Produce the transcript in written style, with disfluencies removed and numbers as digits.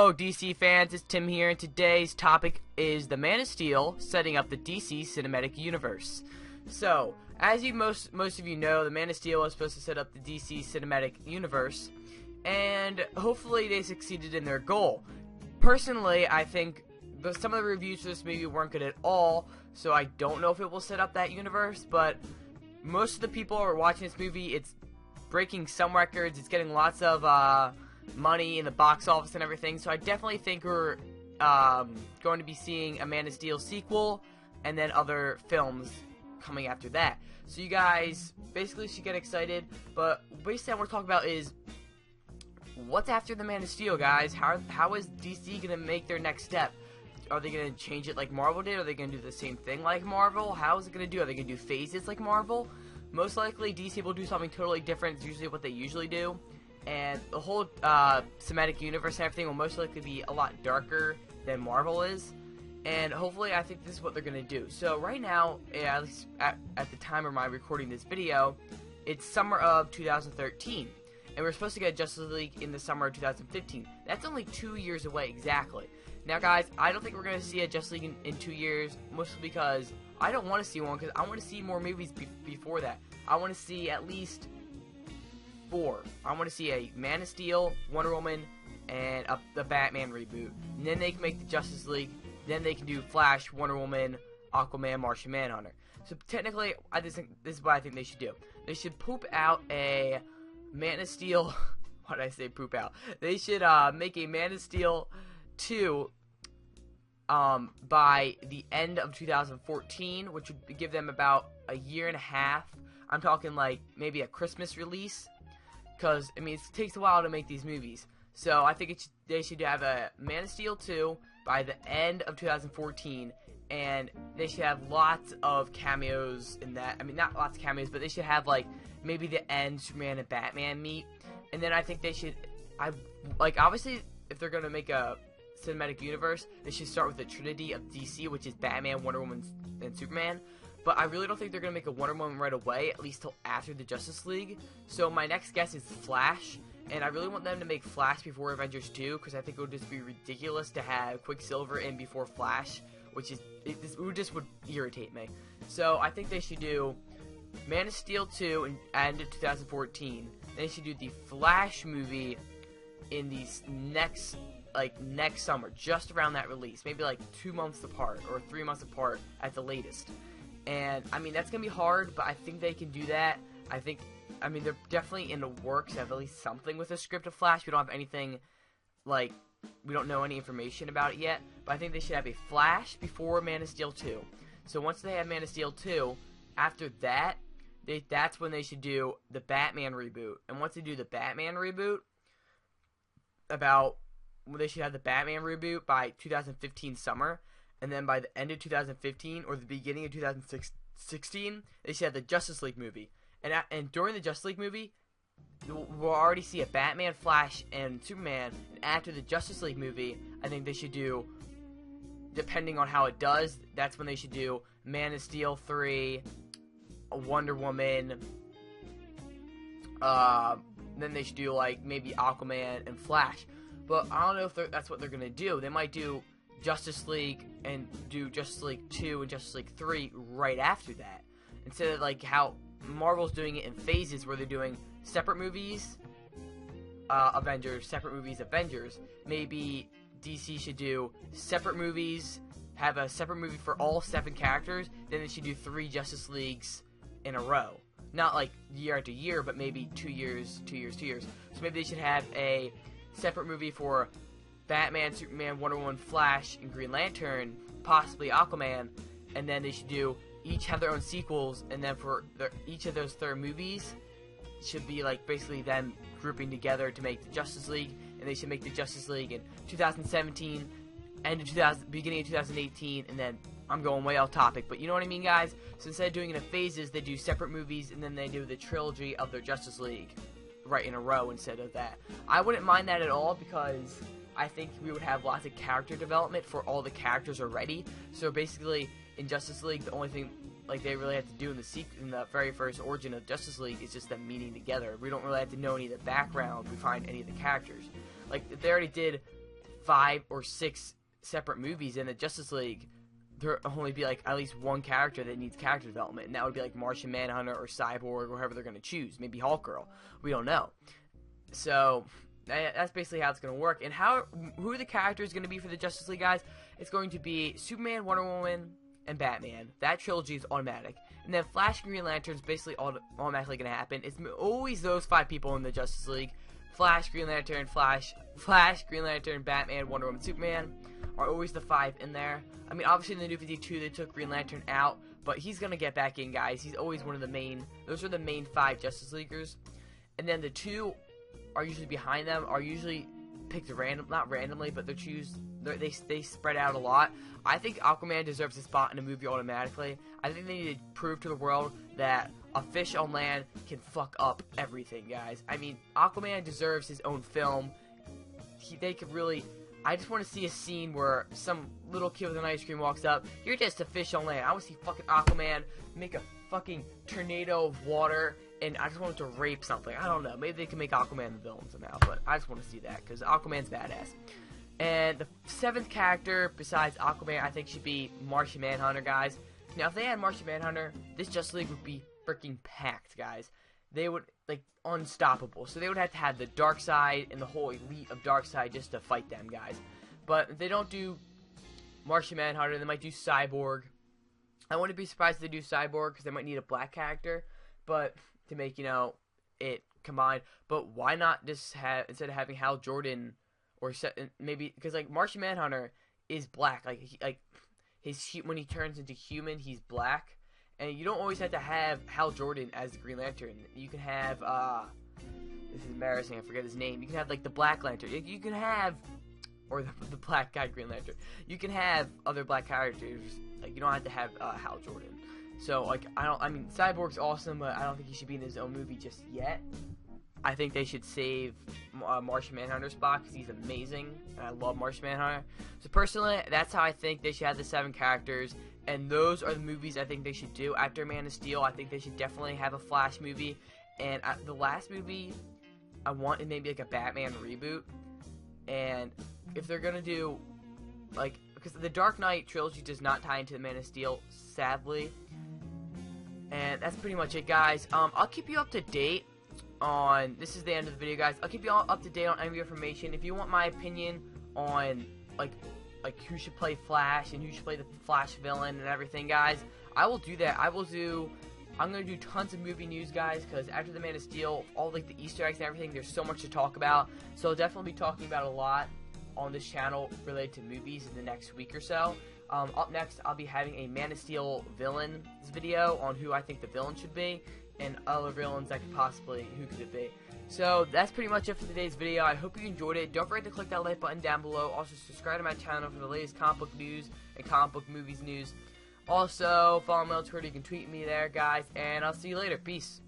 Hello DC fans, it's Tim here, and today's topic is the Man of Steel setting up the DC cinematic universe. So, as most of you know, the Man of Steel was supposed to set up the DC cinematic universe, and hopefully they succeeded in their goal. Personally, I think some of the reviews for this movie weren't good at all, so I don't know if it will set up that universe, but most of the people who are watching this movie, it's breaking some records, it's getting lots of money in the box office and everything, so I definitely think we're going to be seeing a Man of Steel sequel and then other films coming after that. So you guys basically should get excited, but basically what we're talking about is what's after the Man of Steel, guys. How is DC going to make their next step? Are they going to change it like Marvel did? Are they going to do the same thing like Marvel? How is it going to do? Are they going to do phases like Marvel? Most likely DC will do something totally different. It's usually what they usually do. And the whole cinematic universe and everything will most likely be a lot darker than Marvel is. And hopefully I think this is what they're going to do. So right now, at least at the time of my recording this video, it's summer of 2013. And we're supposed to get Justice League in the summer of 2015. That's only 2 years away exactly. Now guys, I don't think we're going to see a Justice League in 2 years, mostly because I don't want to see one, because I want to see more movies before that. I want to see at least 4. I want to see a Man of Steel, Wonder Woman, and the Batman reboot. And then they can make the Justice League. Then they can do Flash, Wonder Woman, Aquaman, Martian Manhunter. So technically, this is what I think they should do. They should poop out a Man of Steel. Why did I say poop out? They should make a Man of Steel 2 by the end of 2014, which would give them about a year and a half. I'm talking like maybe a Christmas release. Because, I mean, it takes a while to make these movies. So, I think they should have a Man of Steel 2 by the end of 2014. And they should have lots of cameos in that. I mean, not lots of cameos, but they should have, like, maybe the end Superman and Batman meet. And then I think they should, obviously, if they're going to make a cinematic universe, they should start with the Trinity of DC, which is Batman, Wonder Woman, and Superman. But I really don't think they're going to make a Wonder Woman right away, at least till after the Justice League. So my next guess is Flash, and I really want them to make Flash before Avengers 2, because I think it would just be ridiculous to have Quicksilver in before Flash, which is, it just would irritate me. So I think they should do Man of Steel 2 in end of 2014. Then they should do the Flash movie in these next summer, just around that release. Maybe like 2 months apart, or 3 months apart at the latest. And, I mean, that's going to be hard, but I think they can do that. I mean, they're definitely in the works to have at least something with the script of Flash. We don't have anything, we don't know any information about it yet. But I think they should have a Flash before Man of Steel 2. So once they have Man of Steel 2, after that, that's when they should do the Batman reboot. And once they do the Batman reboot, they should have the Batman reboot by 2015 summer. And then by the end of 2015 or the beginning of 2016, they should have the Justice League movie. And during the Justice League movie, we'll already see a Batman, Flash, and Superman. And after the Justice League movie, I think they should do, depending on how it does, that's when they should do Man of Steel 3, Wonder Woman. Then they should do maybe Aquaman and Flash. But I don't know if that's what they're gonna do. They might do Justice League and do Justice League 2 and Justice League 3 right after that. Instead of how Marvel's doing it in phases where they're doing separate movies, Avengers, separate movies, Avengers. Maybe DC should do separate movies, have a separate movie for all 7 characters, then they should do 3 Justice Leagues in a row. Not year after year, but maybe 2 years, 2 years, 2 years. So maybe they should have a separate movie for Batman, Superman, Wonder Woman, Flash, and Green Lantern, possibly Aquaman, and then they should each have their own sequels, and then for each of those 3 movies, it should be basically them grouping together to make the Justice League, and they should make the Justice League in 2017, beginning of 2018, and then I'm going way off topic, but you know what I mean, guys? So instead of doing it in phases, they do separate movies, and then they do the trilogy of their Justice League right in a row instead of that. I wouldn't mind that at all, because I think we would have lots of character development for all the characters already. So basically, in Justice League, the only thing they really have to do in the very first origin of Justice League is just them meeting together. We don't really have to know any of the background behind any of the characters. They already did 5 or 6 separate movies in the Justice League, there only be like at least one character that needs character development, and that would be like Martian Manhunter or Cyborg or whoever they're gonna choose. Maybe Hawk Girl. We don't know. So that's basically how it's gonna work. And who the characters gonna be for the Justice League, guys? It's going to be Superman, Wonder Woman, and Batman. That trilogy is automatic. And then Flash and Green Lantern is basically automatically gonna happen. It's always those 5 people in the Justice League: Flash, Green Lantern, Green Lantern, Batman, Wonder Woman, Superman are always the 5 in there. I mean, obviously in the New 52 they took Green Lantern out, but he's gonna get back in, guys. He's always one of the main. Those are the main 5 Justice Leaguers, and then the 2 are usually behind them. Are usually picked not randomly, but they spread out a lot. I think Aquaman deserves a spot in a movie automatically. I think they need to prove to the world that a fish on land can fuck up everything, guys. I mean, Aquaman deserves his own film. They could really. I just want to see a scene where some little kid with an ice cream walks up. You're just a fish on land. I want to see fucking Aquaman make a fucking tornado of water, and I just want him to rape something. I don't know. Maybe they can make Aquaman the villain somehow, but I just want to see that because Aquaman's badass. And the 7th character besides Aquaman, I think, should be Martian Manhunter, guys. Now, if they had Martian Manhunter, this Justice League would be freaking packed, guys. They would, like, unstoppable. So they would have to have the Darkseid and the whole elite of Darkseid just to fight them, guys. But if they don't do Martian Manhunter, they might do Cyborg. I wouldn't be surprised if they do Cyborg because they might need a black character, but to make, you know, it combined. But why not just have, instead of having Hal Jordan, or maybe, because, like, Martian Manhunter is black. Like when he turns into human, he's black. And you don't always have to have Hal Jordan as the Green Lantern. You can have, this is embarrassing, I forget his name. You can have, like, the Black Lantern. You can have, or the black guy Green Lantern. You can have other black characters. Like, you don't have to have Hal Jordan. So, like, I mean, Cyborg's awesome, but I don't think he should be in his own movie just yet. I think they should save Martian Manhunter's spot because he's amazing, and I love Martian Manhunter. So personally, that's how I think they should have the 7 characters, and those are the movies I think they should do. After Man of Steel, I think they should definitely have a Flash movie, and the last movie I want is maybe like a Batman reboot. And if they're gonna do, like, because the Dark Knight trilogy does not tie into the Man of Steel, sadly. And that's pretty much it, guys. I'll keep you up to date on, this is the end of the video, guys. I'll keep you all up to date on any information. If you want my opinion on like who should play Flash and who should play the Flash villain and everything, guys, I will do that. I'm gonna do tons of movie news, guys, because after the Man of Steel, all like the Easter eggs and everything, there's so much to talk about. So I'll definitely be talking about a lot on this channel related to movies in the next week or so. Up next, I'll be having a Man of Steel villains video on who I think the villain should be, and other villains that could possibly, who could it be. So that's pretty much it for today's video. I hope you enjoyed it. Don't forget to click that like button down below. Also, subscribe to my channel for the latest comic book news and comic book movies news. Also, follow me on Twitter. You can tweet me there, guys, and I'll see you later. Peace.